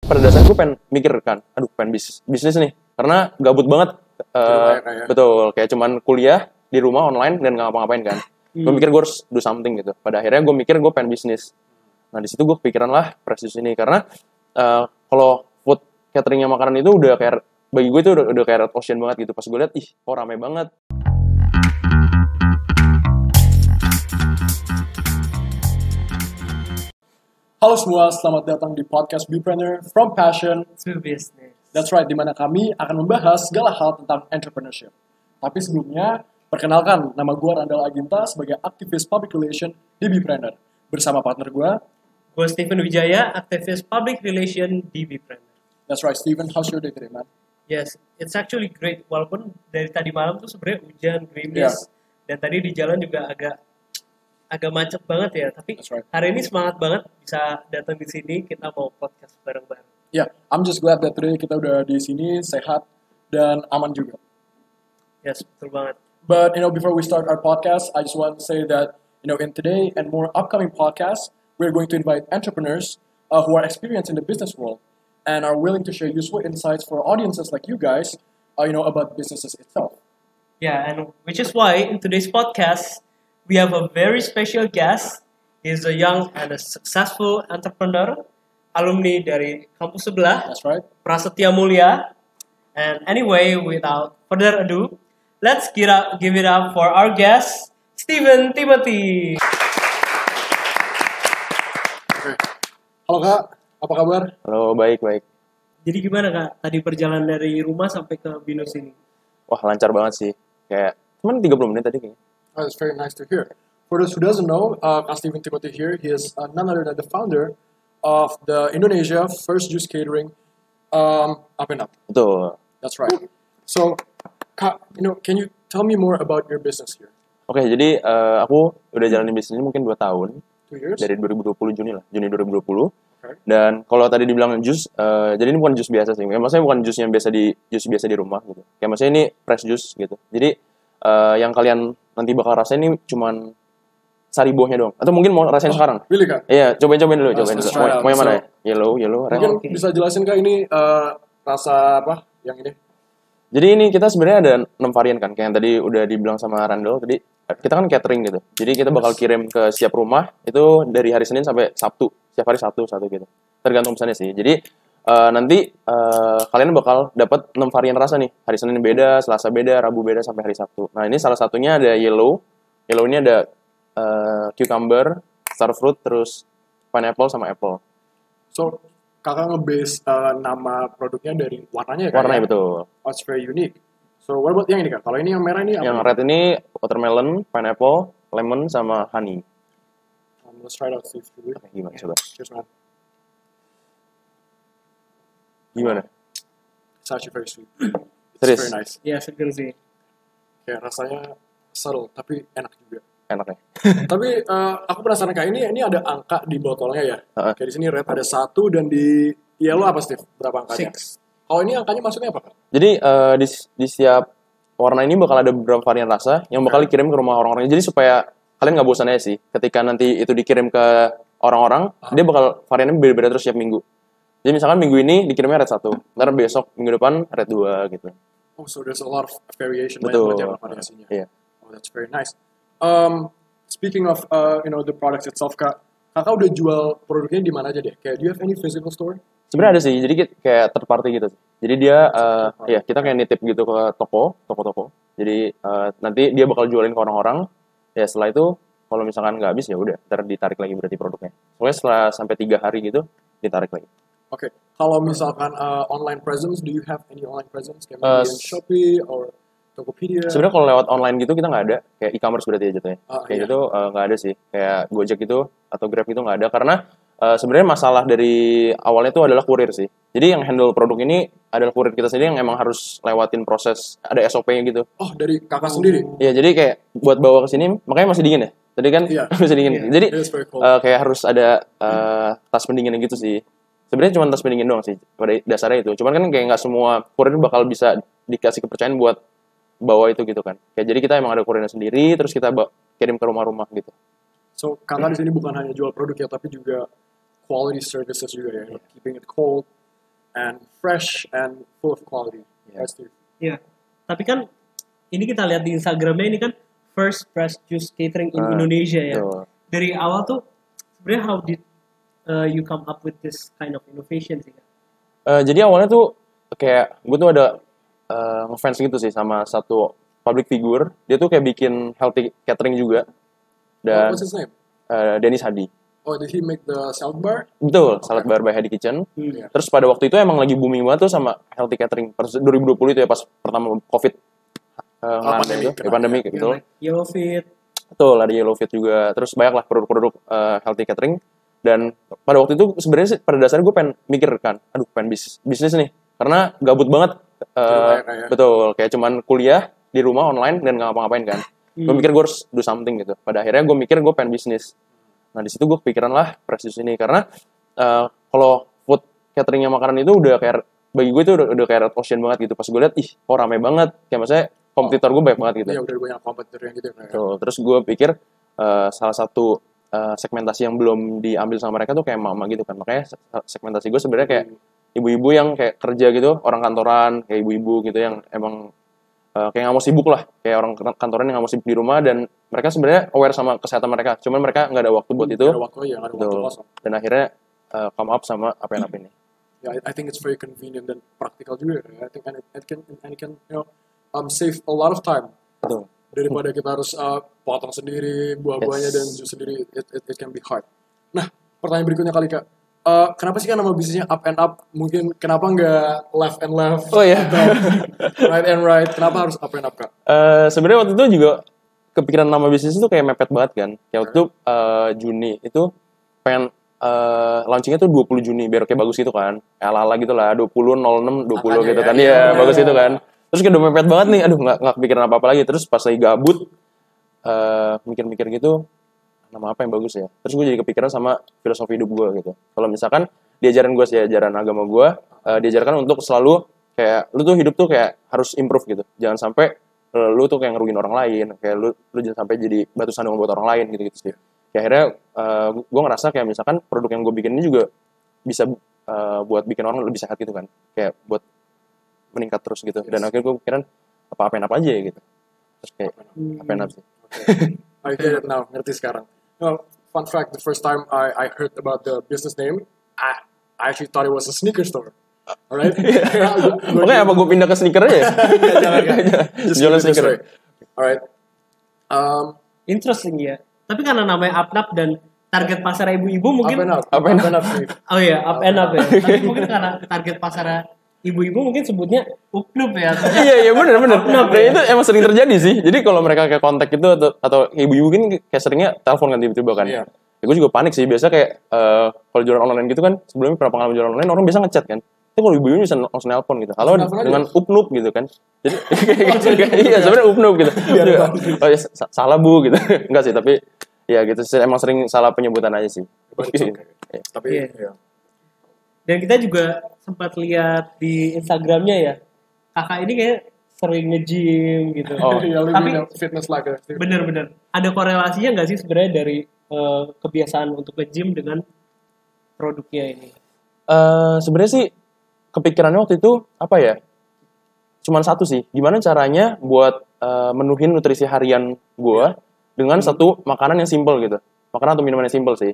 pada dasarnya gue pengen mikir kan, aduh pengen bisnis nih, karena gabut banget. Betul, kayak cuman kuliah di rumah online dan nggak ngapa-ngapain kan. Gue mikir gue harus do something gitu. Pada akhirnya gue mikir gue pengen bisnis. Nah di situ gue kepikiran lah Fresh Juice ini, karena kalau food cateringnya makanan itu udah kayak, bagi gue itu udah kayak red ocean banget gitu. Pas gue liat, ih kok rame banget. Halo semua, selamat datang di podcast Bepreneur From Passion to Business. That's right, di mana kami akan membahas segala hal tentang entrepreneurship. Tapi sebelumnya, perkenalkan, nama gue Randall Aginta sebagai aktivis public relation di Bepreneur. Bersama partner gue. Gue Steven Wijaya, aktivis public relation di Bepreneur. That's right, Steven. How's your day today, man? Yes, it's actually great. Walaupun dari tadi malam tuh sebenarnya hujan, gerimis, dan tadi di jalan juga agak macet banget ya. Tapi right. Hari ini semangat banget bisa datang di sini. Kita mau podcast bareng-bareng. Yeah, I'm just glad that today kita udah di sini sehat dan aman juga. Yes, betul banget. But before we start our podcast, I just want to say that in today and more upcoming podcasts, we're going to invite entrepreneurs who are experienced in the business world and are willing to share useful insights for audiences like you guys, about businesses itself. Yeah, and which is why in today's podcast, we have a very special guest. He's a young and a successful entrepreneur, alumni dari kampus sebelah. That's right. Prasetya Mulia. And anyway, without further ado, let's give it up for our guest, Steven Timothy. Okay. Halo Kak, apa kabar? Halo, baik. Jadi gimana Kak, tadi perjalanan dari rumah sampai ke Binus ini? Wah, lancar banget sih. Kayak cuman 30 menit tadi kayaknya. Oh, that's very nice to hear. For those who doesn't know, Kak Steven Timothy here, he is none other than the founder of the Indonesia First Juice Catering, Up and Up. Betul. That's right. So, Kak, can you tell me more about your business here? Oke, jadi aku udah jalanin bisnis ini mungkin 2 tahun. 2 years? Dari 2020 Juni 2020. Okay. Dan kalau tadi dibilang jus, jadi ini bukan jus biasa sih. Maksudnya bukan jus yang jus biasa di rumah gitu. Kayak maksudnya ini fresh juice gitu. Jadi yang kalian nanti bakal rasain ini cuman sari buahnya doang. Atau mungkin mau rasain sekarang? Really, Kak? Iya, cobain dulu. Let's try it out. Mau yang mana ya? Yellow, red. Mungkin bisa jelasin Kak ini rasa apa yang ini? Jadi ini kita sebenarnya ada 6 varian kan, kayak yang tadi udah dibilang sama Randall tadi. Kita kan catering gitu. Jadi kita bakal kirim ke setiap rumah itu dari hari Senin sampai Sabtu. Setiap hari satu gitu. Tergantung pesannya sih. Jadi nanti kalian bakal dapat 6 varian rasa nih. Hari Senin beda, Selasa beda, Rabu beda sampai hari Sabtu. Nah, ini salah satunya ada yellow. Yellow ini ada cucumber, starfruit, terus pineapple sama apple. So, Kakak nge-base nama produknya dari warnanya ya, Kak? Warnanya ya? betul. Oh, it's very unique. So, what about yang ini, Kak? Kalau ini yang merah ini apa? Yang red ini watermelon, pineapple, lemon, sama honey. Let's try it out, Steve. Oke, gimana coba? Cheers, man. Gimana? It's actually very sweet. It's Serius? very nice. Ya, seger sih. Kayak rasanya subtle, tapi enak juga. Enak ya? Tapi aku penasaran Kak, ini ada angka di botolnya ya? Kayak di sini red ada 1 dan di yellow apa, Steve? Berapa angkanya? 6. Kalau ini angkanya maksudnya apa, Kak? Jadi di setiap warna ini bakal ada beberapa varian rasa yang bakal dikirim ke rumah orang-orang. Jadi supaya kalian nggak bosan aja sih. Ketika nanti itu dikirim ke orang-orang, dia bakal variannya beda-beda terus setiap minggu. Jadi misalkan minggu ini dikirimnya red 1, ntar besok minggu depan red 2 gitu. Oh, so there's a lot of variation. Betul. Banyak variasinya. Iya. Oh, that's very nice. Speaking of the products itself, Kak, Kakak udah jual produknya di mana aja deh? Kayak, do you have any physical store? Sebenarnya ada sih, jadi kayak third party gitu. Jadi dia, ya kita kayak nitip gitu ke toko-toko. Jadi nanti dia bakal jualin ke orang-orang. Ya setelah itu, kalau misalkan nggak habis ya udah, ntar ditarik lagi berarti produknya. Pokoknya setelah sampai 3 hari gitu, ditarik lagi. Oke. Kalau misalkan online presence, do you have any online presence? Kayak maybe in Shopee or Tokopedia? Sebenarnya kalau lewat online gitu kita nggak ada, kayak e-commerce berarti ya jatuhnya. Kayak iya. gitu nggak ada sih, kayak Gojek gitu atau Grab gitu nggak ada, karena sebenarnya masalah dari awalnya itu adalah kurir sih. Jadi yang handle produk ini adalah kurir kita sendiri yang emang harus lewatin proses, ada SOP-nya gitu. Oh, dari Kakak sendiri? Iya, jadi kayak buat bawa ke sini, makanya masih dingin ya. Tadi kan masih dingin. Iya. Jadi It is very cold. kayak harus ada tas pendinginnya gitu sih. Sebenarnya cuma tas pendingin doang sih pada dasarnya itu. Cuman kan kayak nggak semua kurir bakal bisa dikasih kepercayaan buat bawa itu gitu kan. Kayak jadi kita emang ada kurirnya sendiri, terus kita kirim ke rumah-rumah gitu. So, Kakak di sini bukan hanya jual produk ya, tapi juga quality services juga ya. Keeping it cold, and fresh and full of quality. Yeah. Right, Steve? Iya. Tapi kan ini kita lihat di Instagramnya ini kan first fresh juice catering in Indonesia ya. betul. Dari awal tuh sebenarnya how did you come up with this kind of innovation sih? Jadi awalnya tuh kayak gue tuh ada ngefans gitu sih sama satu public figure. Dia tuh kayak bikin healthy catering juga. Dan What's his name? Dennis Hadi. Oh, did he make the salad bar? Betul, Salad Bar by Hadi Kitchen. Yeah. Terus pada waktu itu emang lagi booming banget tuh sama healthy catering. Pas 2020 itu ya pas pertama COVID ngelanda pandemi, itu, pandemi gitu. Yellow Fit. Betul, ada Yellow Fit juga. Terus banyak lah produk-produk healthy catering. Dan pada waktu itu sebenarnya sih pada dasarnya gue pengen mikir kan, aduh pengen bisnis nih. Karena gabut banget. Kayak. Betul, kayak cuman kuliah di rumah online dan nggak ngapa-ngapain kan. Gue mikir gue harus do something gitu. Pada akhirnya gue mikir gue pengen bisnis. Nah di situ gue kepikiran lah Fresh Juice ini karena kalau food cateringnya makanan itu udah kayak bagi gue itu udah kayak red ocean banget gitu. Pas gue lihat ih kok rame banget. Kayak maksudnya kompetitor gue banyak banget gitu. Iya, udah banyak kompetitor yang gitu. Ya. Tuh, terus gue pikir salah satu segmentasi yang belum diambil sama mereka tuh kayak mama gitu kan. Makanya segmentasi gue sebenarnya kayak ibu-ibu yang kayak kerja gitu, orang kantoran, kayak ibu-ibu gitu yang emang kayak nggak mau sibuk lah, kayak orang kantoran yang nggak mau sibuk di rumah dan mereka sebenarnya aware sama kesehatan mereka, cuman mereka nggak ada waktu buat itu. Ada waktu ya, ada waktu Betul. kosong. Dan akhirnya come up sama apa yang ini. Yeah, I think it's very convenient dan praktikal juga. I think and it can save a lot of time. Betul. Daripada kita harus potong sendiri buah-buahnya dan jus sendiri, it can be hard. Nah, pertanyaan berikutnya kali Kak. Kenapa sih kan nama bisnisnya Up and Up? Mungkin kenapa nggak Left and Left? Oh ya. Right and Right? Kenapa harus Up and Up Kak? Sebenarnya waktu itu juga kepikiran nama bisnis itu kayak mepet banget kan. Kayak waktu itu Juni itu pengen launchingnya tuh 20 Juni biar kayak bagus gitu kan. Ala-ala gitu lah, 20, 06, 20 gitu kan. Iya, bagus gitu kan. Terus kayak udah mepet banget nih, aduh nggak kepikiran apa-apa lagi. Terus pas lagi gabut, mikir-mikir gitu, nama apa yang bagus ya. Terus gue jadi kepikiran sama filosofi hidup gue gitu. Kalau misalkan diajaran gue sih, ajaran agama gue, diajarkan untuk selalu kayak, lu tuh hidup tuh kayak harus improve gitu. Jangan sampai lu tuh kayak ngerugiin orang lain, kayak lu jangan sampai jadi batu sandungan buat orang lain gitu-gitu sih. Kayak akhirnya gue ngerasa kayak misalkan produk yang gue bikin ini juga bisa buat bikin orang lebih sehat gitu kan. Kayak buat meningkat terus gitu. Dan akhirnya gue pikiran apa-apain apa aja ya gitu. Terus kayak apa-apain apa sih. I get it now, ngerti sekarang. Well, fun fact, the first time I heard about the business name, I actually thought it was a sneaker store. Alright? Makanya apa gue pindah ke sneaker aja ya? Jangan. Just Jualan keep it this sneaker. way. Alright. Interesting ya. Tapi karena namanya Up and Up dan target pasar ibu-ibu mungkin Up and Up. Steve. oh iya Up and Up ya. Tapi mungkin karena target pasar ibu-ibu mungkin sebutnya Upnup ya. Iya benar. Nah, itu emang sering terjadi sih. Jadi kalau mereka kayak kontak itu atau ibu-ibu kan kayak seringnya telepon kan tiba-tiba kan. Iya. Ya, gue juga panik sih. Biasa kayak kalau jualan online gitu kan, sebelumnya pernah pengalaman jualan online orang biasa ngechat kan. Tapi kalau ibu-ibu bisa langsung nelpon gitu. Halo Langsung nelpon dengan aja. Upnup gitu kan. Jadi iya sebenarnya Upnup gitu. Oh, ya, salah Bu gitu. Enggak sih tapi ya gitu emang sering salah penyebutan aja sih. But it's okay. Iya. Tapi Iya. ya. Dan kita juga sempat lihat di Instagramnya ya. Kakak ini kayak sering nge-gym gitu. Oh. Ya, Tapi fitness like that. bener-bener ada korelasinya nggak sih sebenarnya dari kebiasaan untuk nge-gym dengan produknya ini? Sebenarnya sih kepikirannya waktu itu apa ya? Cuman satu sih, gimana caranya buat menuhin nutrisi harian gue dengan satu makanan yang simple gitu, makanan atau minuman yang simple sih.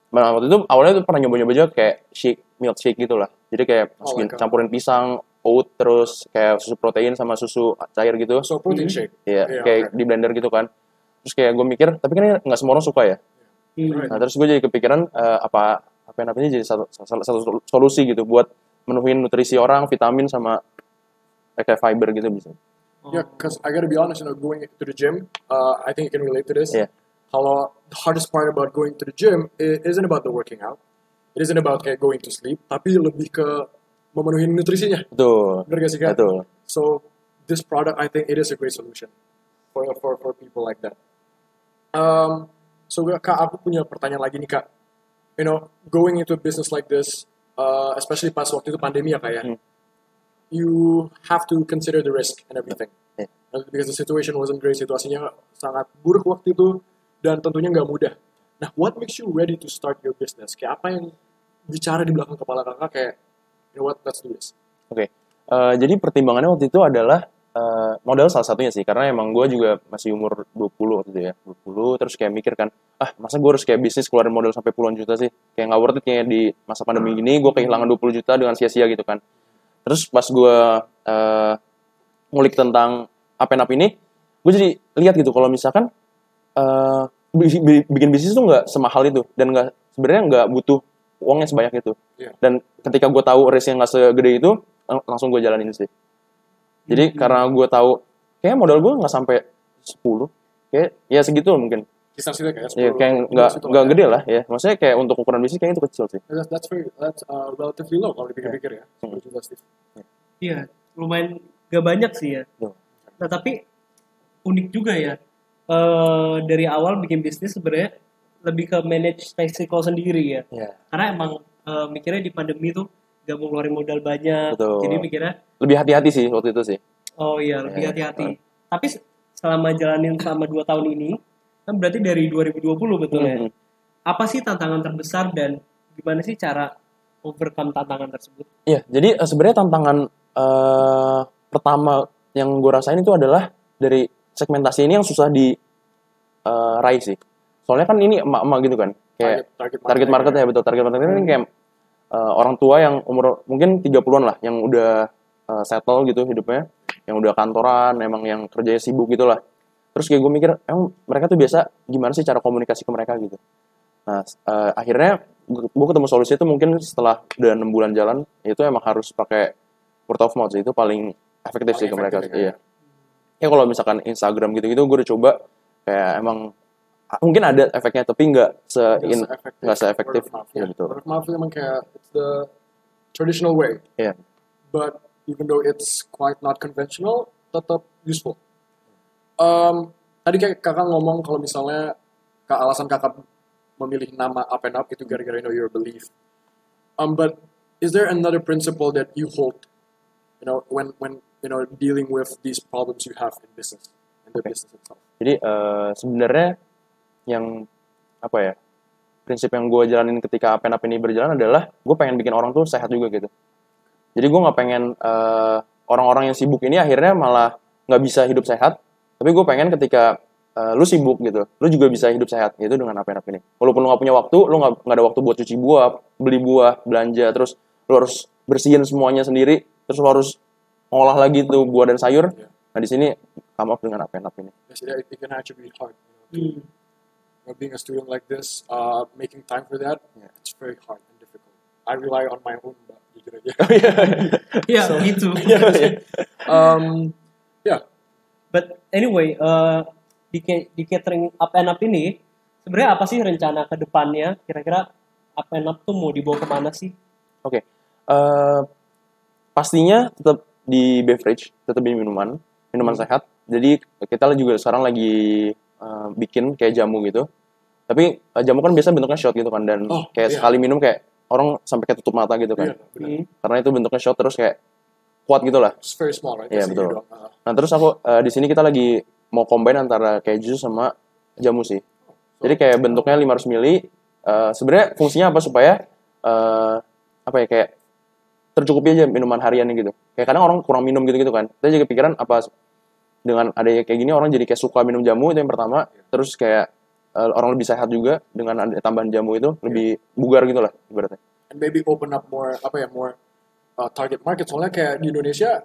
Nah, waktu itu awalnya tuh pernah nyoba-nyoba juga kayak milk shake gitu lah. Jadi kayak masukin my God. campurin pisang, oat, terus kayak susu protein sama susu cair gitu. So protein shake. Iya, Iya, kayak oke. di blender gitu kan. Terus kayak gue mikir, tapi kan ini nggak semua orang suka ya. Right. Nah, terus gue jadi kepikiran apa namanya jadi satu solusi gitu buat menuhin nutrisi orang, vitamin sama kayak fiber gitu bisa. Yeah, because I gotta be honest, going to the gym, I think you can relate to this. Yeah. Kalau the hardest part about going to the gym, it isn't about the working out. It isn't about kayak going to sleep, tapi lebih ke memenuhi nutrisinya. Betul. Bener gak sih Kak? Betul. So this product, I think it is a great solution for people like that. So Kak, aku punya pertanyaan lagi nih Kak. Going into a business like this, especially pas waktu itu pandemi ya Kak ya, you have to consider the risk and everything. Yeah. Because the situation wasn't great, situasinya sangat buruk waktu itu, dan tentunya nggak mudah. Nah, what makes you ready to start your business? Kayak apa yang bicara di belakang kepala kakak kayak, you know what, let's do this. Oke. Jadi pertimbangannya waktu itu adalah modal salah satunya sih, karena emang gue juga masih umur 20 waktu itu ya, 20, terus kayak mikir kan, masa gue harus kayak bisnis keluarin modal sampai puluhan juta sih, kayak nggak worth it kayak di masa pandemi gini, gue kehilangan 20 juta dengan sia-sia gitu kan. Terus pas gue ngulik tentang up and up ini, gue jadi lihat gitu kalau misalkan bikin bisnis tuh nggak semahal itu, dan sebenarnya nggak butuh uangnya sebanyak itu. Iya. Dan ketika gue tahu risk-nya nggak segede itu, langsung gue jalanin sih. Jadi karena gue tahu kayak modal gue nggak sampai 10, kayak ya segitu mungkin. Kisah sih kayak Ya, kayak nggak gede lah ya. Maksudnya kayak untuk ukuran bisnis kayaknya itu kecil sih. That's relatively low kalau dipikir-pikir ya. 10 juta, Steve. Iya, lumayan gak banyak sih ya. Nah tapi unik juga ya. Dari awal bikin bisnis sebenarnya lebih ke manage resiko sendiri ya. Iya. Karena emang mikirnya di pandemi tuh gak mau ngeluarin modal banyak. Betul. Jadi mikirnya Lebih hati-hati sih waktu itu sih. oh iya lebih Iya. hati-hati. Tapi selama jalanin selama 2 tahun ini, kan berarti dari 2020 betul ya. Mhm. Apa sih tantangan terbesar dan gimana sih cara overcome tantangan tersebut? Iya, jadi sebenarnya tantangan pertama yang gue rasain itu adalah dari segmentasi ini yang susah raih sih. Soalnya kan ini emak-emak gitu kan, kayak target market ya, betul, target market ini kayak orang tua yang umur mungkin 30-an lah, yang udah settle gitu hidupnya, yang udah kantoran, emang yang kerjanya sibuk gitu lah. Terus kayak gue mikir, emang mereka tuh biasa gimana sih cara komunikasi ke mereka gitu. Nah, akhirnya gue ketemu solusi itu mungkin setelah udah 6 bulan jalan, itu emang harus pakai word of mouth sih, itu paling efektif sih ke mereka. Iya. Ya kalau misalkan Instagram gitu-gitu, gue udah coba, kayak emang mungkin ada efeknya, tapi nggak se-efektif. Ya, betul. Word of mouth memang kayak it's the traditional way. Iya. But even though it's quite not conventional, tetap useful. Tadi kayak kakak ngomong kalau misalnya alasan kakak memilih nama up and up itu gara-gara your belief. But is there another principle that you hold, when dealing with these problems you have in business and the business itself? Jadi sebenarnya yang apa ya, prinsip yang gue jalanin ketika up and up ini berjalan adalah gue pengen bikin orang tuh sehat juga gitu. Jadi gue nggak pengen orang-orang yang sibuk ini akhirnya malah nggak bisa hidup sehat. Tapi gue pengen ketika lu sibuk gitu, lu juga bisa hidup sehat, yaitu dengan up and up ini. Walaupun lu nggak punya waktu, lu nggak ada waktu buat cuci buah, beli buah, belanja, terus lu harus bersihin semuanya sendiri, terus lu harus ngolah lagi tuh buah dan sayur. Nah di sini come up dengan up and up ini. Yes, it can actually be hard. Being a student like this, making time for that, it's very hard and difficult. I rely on my own, but jujur aja. Iya, gitu. Yeah. But anyway, di catering up and up ini sebenarnya apa sih rencana ke depannya? Kira-kira up and up tuh mau dibawa kemana sih? Oke. Pastinya tetap di beverage, tetap di minuman sehat. Jadi kita juga sekarang lagi bikin kayak jamu gitu. Tapi jamu kan biasa bentuknya shot gitu kan, dan sekali minum kayak orang sampai kayak tutup mata gitu kan. Karena itu bentuknya shot terus kayak kuat gitu lah. It's very small, right? Iya, betul. Nah, terus aku di sini kita lagi mau combine antara kayak jus sama jamu sih. Jadi kayak bentuknya 500 ml. Sebenarnya fungsinya apa supaya kayak tercukupi aja minuman hariannya gitu. Kayak kadang orang kurang minum gitu kan. Kita juga pikiran apa dengan adanya kayak gini orang jadi kayak suka minum jamu, itu yang pertama. Terus kayak orang lebih sehat juga dengan ada tambahan jamu itu, lebih bugar gitu lah ibaratnya. And maybe open up more target market. Soalnya kayak di Indonesia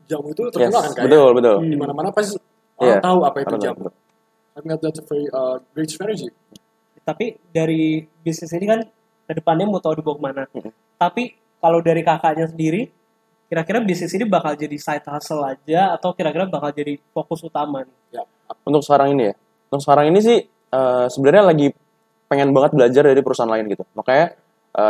jamu itu terkenal kan kayak betul. di mana-mana pasti orang tahu apa itu jamu. I think that's a very great strategy. Tapi dari bisnis ini kan ke depannya mau tahu dibawa kemana. Tapi kalau dari kakaknya sendiri, kira-kira bisnis ini bakal jadi side hustle aja atau kira-kira bakal jadi fokus utama nih? Ya. Untuk sekarang ini ya. Untuk sekarang ini sih sebenarnya lagi pengen banget belajar dari perusahaan lain gitu. Makanya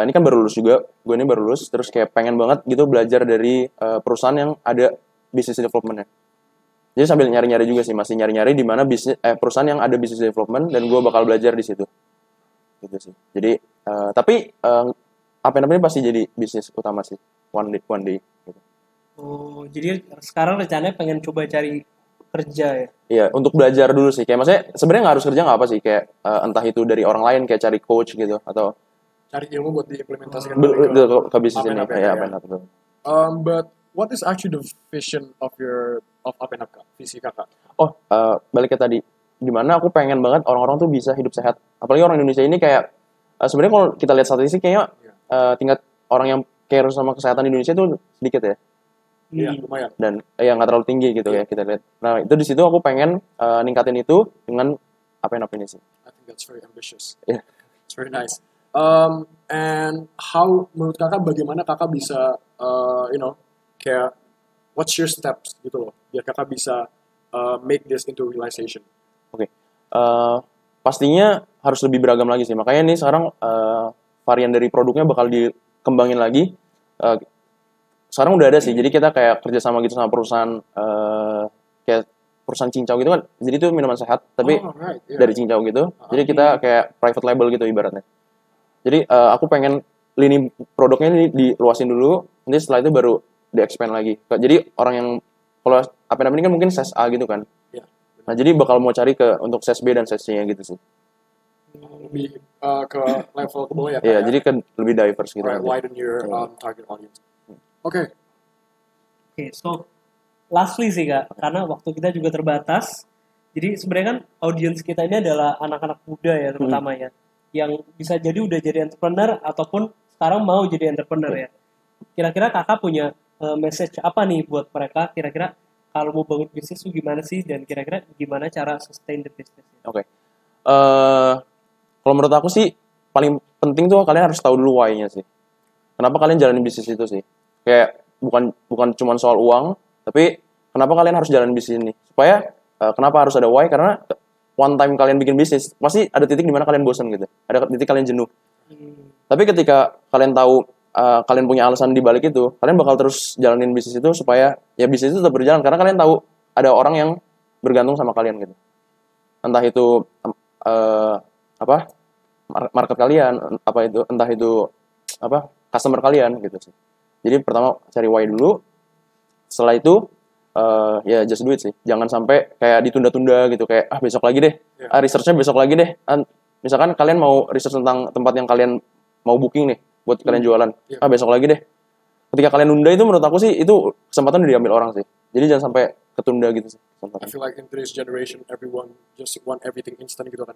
ini kan baru lulus juga, gue ini baru lulus, terus kayak pengen banget gitu belajar dari perusahaan yang ada business development-nya. Jadi sambil nyari-nyari juga sih, masih nyari-nyari di mana perusahaan yang ada business development, dan gue bakal belajar di situ. Gitu sih. Jadi tapi apa namanya pasti jadi bisnis utama sih, one day. Gitu. Oh, jadi sekarang rencananya pengen coba cari kerja ya? Iya, untuk belajar dulu sih. Kayak maksudnya sebenarnya nggak harus kerja nggak apa sih, kayak entah itu dari orang lain, kayak cari coach gitu, atau cari ilmu buat diimplementasikan ke bisnis ini. Up and Up Ya, Up and Up, betul. But what is actually the vision of Up and Up, Kak? Visi kakak? Oh, balik ke tadi. Gimana aku pengen banget orang-orang tuh bisa hidup sehat. Apalagi orang Indonesia ini kayak sebenarnya kalau kita lihat statistik kayaknya tingkat orang yang care sama kesehatan di Indonesia itu sedikit ya. Iya, lumayan. Dan nggak terlalu tinggi gitu ya kita lihat. Nah, itu di situ aku pengen ningkatin itu dengan Up and Up ini sih. I think that's very ambitious. Yeah. It's very nice. And how menurut kakak bagaimana kakak bisa kayak what's your steps gitu loh biar kakak bisa make this into realization. Oke. Pastinya harus lebih beragam lagi sih. Makanya nih sekarang varian dari produknya bakal dikembangin lagi. Sekarang udah ada sih. Jadi kita kayak kerjasama gitu sama perusahaan kayak perusahaan cincau gitu kan. Jadi itu minuman sehat tapi dari cincau gitu. Jadi kita kayak private label gitu ibaratnya. Jadi aku pengen lini produknya ini diluasin dulu. Nanti setelah itu baru di-expand lagi. Jadi orang yang kalau apa namanya ini kan mungkin size A gitu kan. Nah, jadi bakal mau cari untuk size B dan size C-nya gitu sih. Lebih ke level ke bawah ya? Iya, jadi kan lebih diverse gitu. Right, widen your target audience. Oke, so lastly sih Kak, karena waktu kita juga terbatas. Jadi sebenarnya kan audience kita ini adalah anak-anak muda ya terutama ya. Yang bisa jadi udah jadi entrepreneur ataupun sekarang mau jadi entrepreneur ya. Kira-kira kakak punya message apa nih buat mereka? Kira-kira kalau mau bangun bisnis itu gimana sih? Dan kira-kira gimana cara sustain the business? Oke. Kalau menurut aku sih paling penting tuh kalian harus tahu dulu why-nya sih. Kenapa kalian jalanin bisnis itu sih? Kayak bukan cuma soal uang, tapi kenapa kalian harus jalanin bisnis ini? Supaya kenapa harus ada why? Karena one time kalian bikin bisnis, pasti ada titik di mana kalian bosan gitu. Ada titik kalian jenuh. Tapi ketika kalian tahu kalian punya alasan di balik itu, kalian bakal terus jalanin bisnis itu supaya ya bisnis itu tetap berjalan karena kalian tahu ada orang yang bergantung sama kalian gitu. Entah itu market kalian, entah itu customer kalian gitu sih. Jadi pertama cari why dulu. Setelah itu ya just do it sih. Jangan sampai kayak ditunda-tunda gitu kayak besok lagi deh. Research-nya besok lagi deh. Misalkan kalian mau research tentang tempat yang kalian mau booking nih buat kalian jualan. Besok lagi deh. Ketika kalian nunda itu menurut aku sih itu kesempatan udah diambil orang sih. Jadi jangan sampai ketunda gitu sih. I feel like in today's generation everyone just want everything instant gitu kan.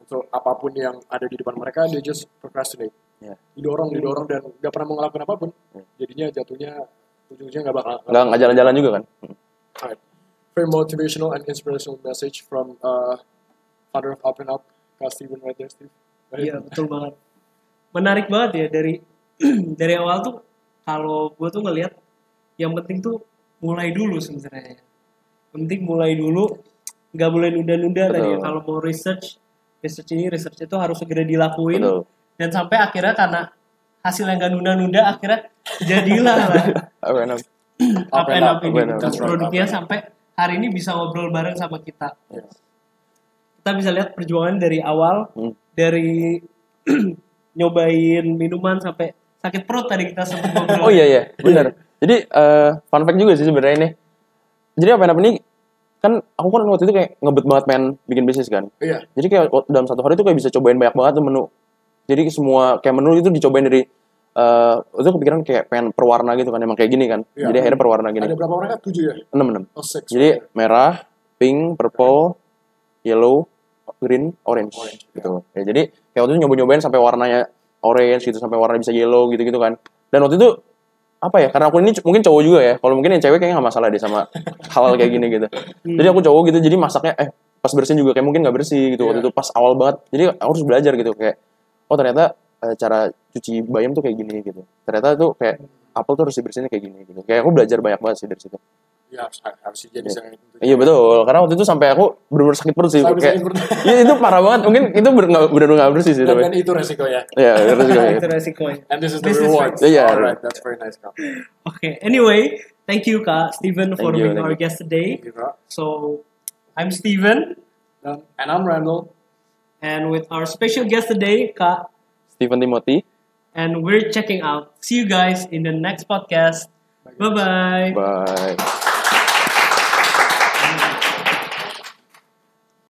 So apapun yang ada di depan mereka they just procrastinate. Didorong dan nggak pernah mau ngelakuin apapun. Jadinya jatuhnya ujung-ujungnya nggak jalan-jalan juga kan. Right. Very motivational and inspirational message from founder of Up and Up, Kak Steven right there, Steve. Iya betul banget. Menarik banget ya dari awal tuh kalau gue tuh ngelihat yang penting tuh mulai dulu sebenarnya. Penting mulai dulu, nggak boleh nunda-nunda tadi ya. Kalau mau research itu harus segera dilakuin. Betul. Dan sampai akhirnya karena hasil yang nggak nunda-nunda akhirnya jadilah lah. Up and Up ini produknya sampai hari ini bisa ngobrol bareng sama kita. Kita bisa lihat perjuangan dari awal dari nyobain minuman sampai sakit perut tadi kita sempat ngobrol. Oh iya benar. Jadi fun fact juga sih sebenarnya ini. Jadi Up and Up ini kan aku kan waktu itu kayak ngebet banget pengen bikin bisnis kan. Iya. Jadi kayak dalam satu hari itu kayak bisa cobain banyak banget tuh menu. Jadi semua kayak menu itu dicobain dari itu kepikiran kayak pengen perwarna gitu kan emang kayak gini kan. Jadi akhirnya perwarna gini. Ada berapa warna? 7 ya? 6. Oh, 6. Jadi merah, pink, purple, yellow, green, orange gitu. Ya, jadi kayak waktu itu nyobain sampai warnanya orange gitu sampai warna bisa yellow gitu-gitu kan. Dan waktu itu apa ya? Karena aku ini mungkin cowok juga ya. Kalau mungkin yang cewek kayaknya nggak masalah deh sama hal kayak gini gitu. Jadi aku cowok gitu. Jadi masaknya pas bersihin juga kayak mungkin nggak bersih gitu. Waktu itu pas awal banget. Jadi aku harus belajar gitu kayak oh ternyata cara cuci bayam tuh kayak gini gitu. Ternyata tuh kayak apel tuh harus dibersihin kayak gini gitu. Kayak aku belajar banyak banget sih dari situ. Ya harus jadi sangat itu. Iya betul. Karena waktu itu sampai aku benar-benar sakit perut sih. Kayak, ya itu parah banget. Mungkin itu benar-benar nggak bersih sih. Dan itu resikonya. Iya resikonya. Itu resikonya. And this is the reward. Yeah. Alright, that's very nice, Kak. Okay. Anyway, thank you Kak Steven for being our guest today. Thank you, Kak. So I'm Steven. And I'm Randall. And with our special guest today, Kak Steven Timothy. And we're checking out. See you guys in the next podcast. Bye-bye. Bye.